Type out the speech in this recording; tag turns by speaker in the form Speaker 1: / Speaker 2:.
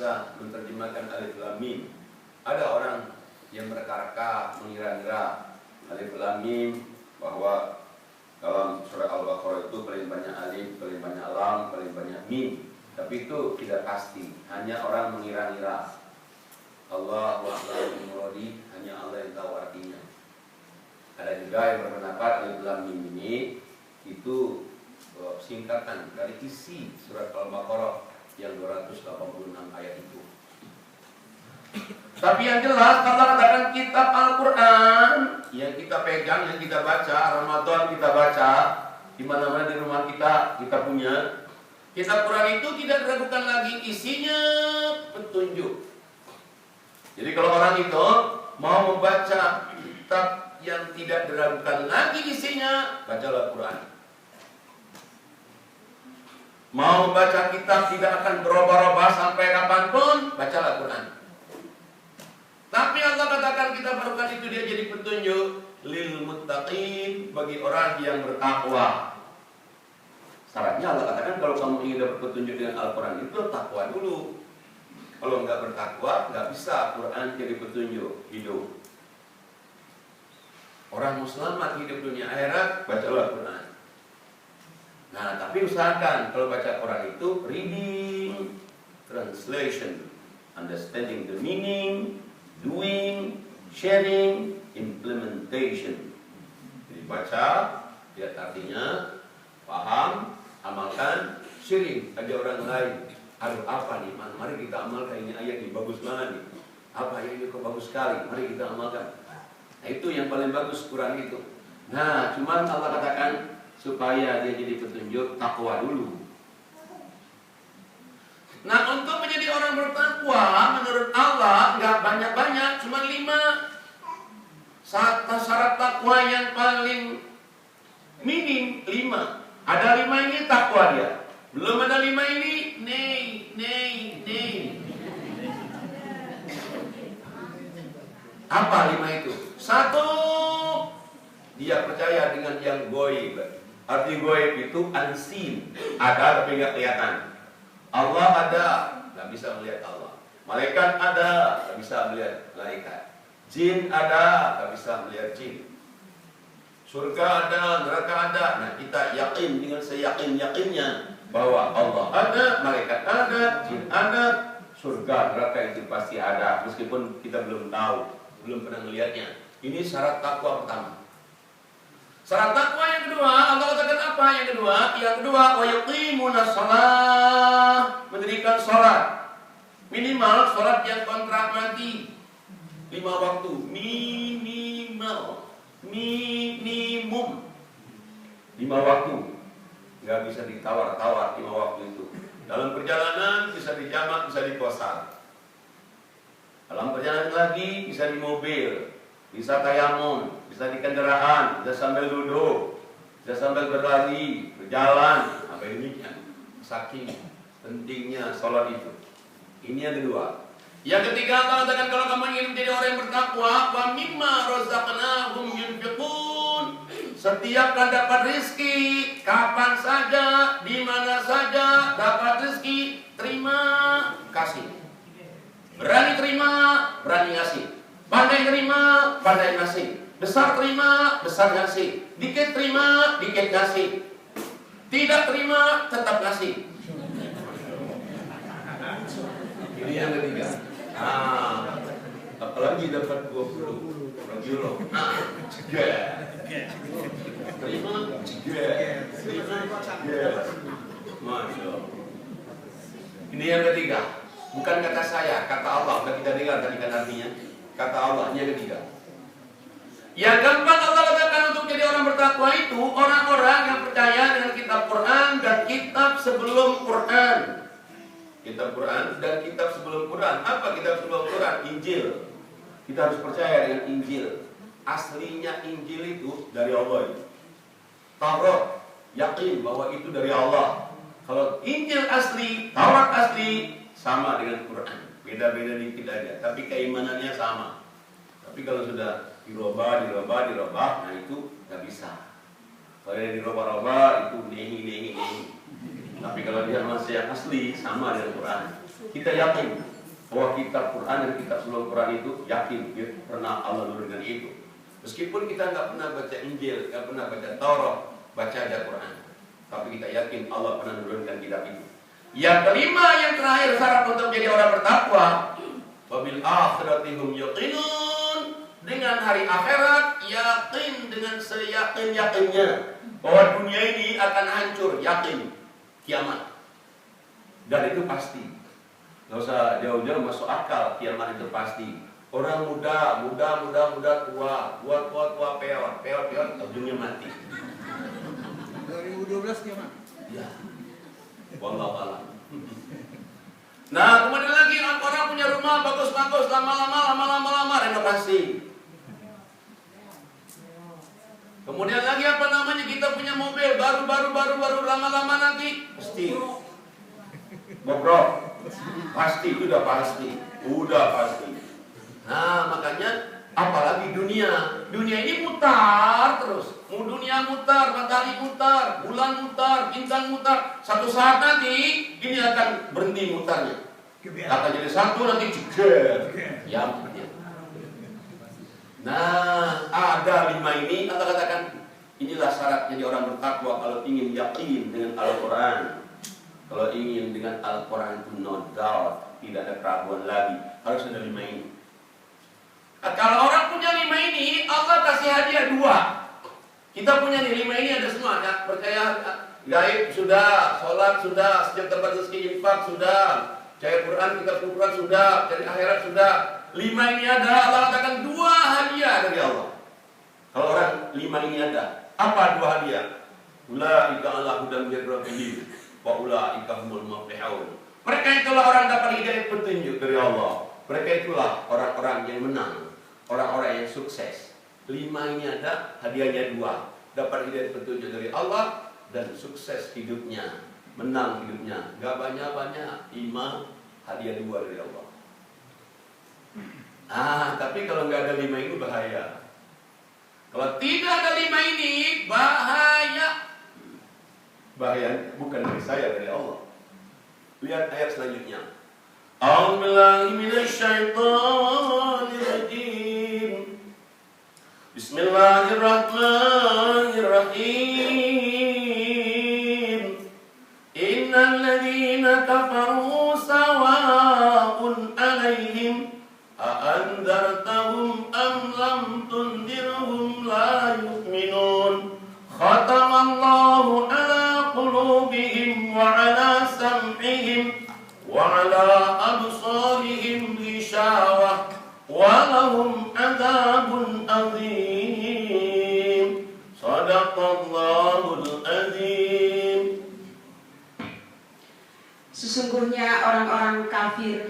Speaker 1: bisa menerjemahkan alif lam mim. Ada orang yang mereka-reka, mengira-ngira alif lam mim, bahwa dalam surah Al-Baqarah itu paling banyak alif, paling banyak lam, paling banyak mim. Tapi itu tidak pasti, hanya orang mengira-ngira. Allahu a'lam bimuradi, hanya Allah yang tahu artinya. Ada juga yang berpendapat alif lam mim ini itu singkatan dari isi surat Al-Baqarah yang 286 ayat itu. Tapi yang jelas Allah katakan kitab Al-Quran yang kita pegang, yang kita baca, Ramadan kita baca, di mana-mana di rumah kita punya. Kitab Quran itu tidak diragukan lagi, isinya petunjuk. Jadi kalau orang itu mau membaca kitab yang tidak diragukan lagi isinya, bacalah Quran. Mau membaca kitab tidak akan berubah-ubah sampai kapanpun, bacalah Quran. Tapi Allah katakan kitab Al-Quran itu dia jadi petunjuk lil muttaqin, bagi orang yang bertakwa. Syaratnya Allah katakan kalau kamu ingin dapat petunjuk dengan Al-Quran itu takwa dulu. Kalau nggak bertakwa, nggak bisa Quran jadi petunjuk hidup. Orang Muslim mati hidup dunia akhirat, bacalah Quran. Nah, tapi usahakan kalau baca Quran itu reading, translation, understanding the meaning, doing, sharing, implementation. Jadi baca, lihat artinya, paham, amalkan, sharing, ajak orang lain. Aduh, apa nih? Mari kita amalkan ini ayat ini bagus banget nih. Apa ini kok bagus sekali? Mari kita amalkan. Nah, itu yang paling bagus Quran itu. Nah, cuman Allah katakan supaya dia jadi petunjuk, takwa dulu. Nah, untuk menjadi orang bertakwa menurut Allah nggak banyak-banyak, cuma 5 syarat takwa yang paling minim 5. Ada 5 ini takwa dia. Belum ada 5 ini, nei. Apa 5 itu? 1, dia percaya dengan yang goib. Arti goib itu unseen, ada tapi nggak kelihatan. Allah ada, nggak bisa melihat Allah. Malaikat ada, nggak bisa melihat malaikat. Jin ada, nggak bisa melihat jin. Surga ada, neraka ada. Nah, kita yakin dengan seyakin-yakinnya bahwa Allah ada, malaikat ada, jin ada, surga, neraka itu pasti ada, meskipun kita belum tahu, belum pernah melihatnya. Ini syarat takwa pertama. Syarat takwa yang kedua, Allah katakan apa? Yang kedua, wa yuqimuna shalah, mendirikan salat. Minimal salat yang kontrak mati 5 waktu, minimum 5 waktu. Nggak bisa ditawar-tawar 5 waktu itu. Dalam perjalanan bisa dijamak, bisa di kosan. Dalam perjalanan lagi bisa di mobil, bisa tayamum, bisa di kendaraan, bisa sambil duduk, bisa sambil berlari, berjalan, sampai demikian. Saking pentingnya sholat itu. Ini yang kedua. Yang ketiga, Allah katakan kalau kamu ingin menjadi orang yang bertakwa, wa mimma razaqnahum yunfiqun. Setiap kali dapat rezeki, kapan saja, di mana saja dapat rezeki, terima, kasih. Berani terima, berani ngasih. Pandai terima, pandai ngasih. Besar terima, besar ngasih. Dikit terima, dikit ngasih. Tidak terima, tetap ngasih. Ini yang ketiga. Nah, apalagi dapat 20 euro. Terima, Masya Allah. Ini yang ketiga. Bukan kata saya, kata Allah. Sudah kita dengar tadi kan artinya. Kata Allah, ini yang ketiga. Yang keempat, Allah katakan untuk jadi orang bertakwa itu orang-orang yang percaya dengan kitab Quran dan kitab sebelum Quran. Kitab Quran dan kitab sebelum Quran. Apa kitab sebelum Quran? Injil. Kita harus percaya dengan Injil. Aslinya Injil itu dari Allah. Taurat, yakin bahwa itu dari Allah. Kalau Injil asli, Taurat asli, sama dengan Quran. Beda-beda dikit aja, tapi keimanannya sama. Tapi kalau sudah dirubah, nah itu nggak bisa. Kalau yang dirubah-rubah itu nehi. Tapi kalau dia masih yang asli, sama dengan Quran. Kita yakin bahwa kitab Quran dan kitab sebelum Quran itu yakin pernah Allah menurunkan itu. Meskipun kita nggak pernah baca Injil, nggak pernah baca Taurat, baca aja Quran, tapi kita yakin Allah pernah menurunkan kitab itu. Yang kelima, yang terakhir syarat untuk menjadi orang bertakwa, wabil akhiratihum yaqinun, dengan hari akhirat yakin dengan seyakin-yakinnya bahwa dunia ini akan hancur, yakin kiamat. Dan itu pasti. Nggak usah jauh-jauh, masuk akal, kiamat itu pasti. Orang muda, tua, peot, ujungnya mati.
Speaker 2: 2012 kiamat.
Speaker 1: Ya. Wallahu a'lam. Nah, kemudian lagi orang punya rumah bagus-bagus, lama-lama renovasi. Kemudian lagi kita punya mobil baru lama-lama nanti pasti bobrok. Pasti, udah pasti. Nah, makanya apalagi dunia ini mutar terus. Dunia mutar, matahari mutar, bulan mutar, bintang mutar. Satu saat nanti ini akan berhenti mutarnya. Akan jadi satu nanti jeger. Ya. Nah, ada 5 ini. Allah katakan inilah syarat jadi orang bertakwa kalau ingin yakin dengan Al-Quran. Kalau ingin dengan Al-Quran itu no doubt, tidak ada keraguan lagi, harus ada 5 ini. Kalau orang punya 5 ini, Allah kasih hadiah 2. Kita punya nih 5 ini ada semua, ya. Percaya gaib sudah, sholat sudah, setiap tempat rezeki infak sudah, percaya Quran, kitab Quran sudah, cari akhirat sudah. 5 ini ada, Allah katakan 2 hadiah dari Allah. Kalau orang 5 ini ada, apa 2 hadiah? Ulaika ala hudan min rabbihim wa ulaika humul muflihun. Mereka itulah orang dapat hidayah petunjuk dari Allah. Mereka itulah orang-orang yang menang, orang-orang yang sukses. 5 ini ada, hadiahnya 2. Dapat hidayah petunjuk dari Allah dan sukses hidupnya, menang hidupnya. Gak banyak-banyak, 5 hadiah 2 dari Allah. Tapi kalau nggak ada 5 ini bahaya. Kalau tidak ada 5 ini bahaya. Bahaya bukan dari saya, dari Allah. Lihat ayat selanjutnya. A'udzubillahi minasyaitonirrajim. Bismillahirrahmanirrahim. Innal ladzina kafaru sawa'un 'alaihim a'andartahum am lam tundirhum la yu'minun. Khatamallahu 'ala qulubihim wa 'ala sam'ihim wa 'ala absarihim ghishawah wa lahum 'adzabun 'adzim. Shadaqallahul 'adzim.
Speaker 3: Sesungguhnya orang-orang kafir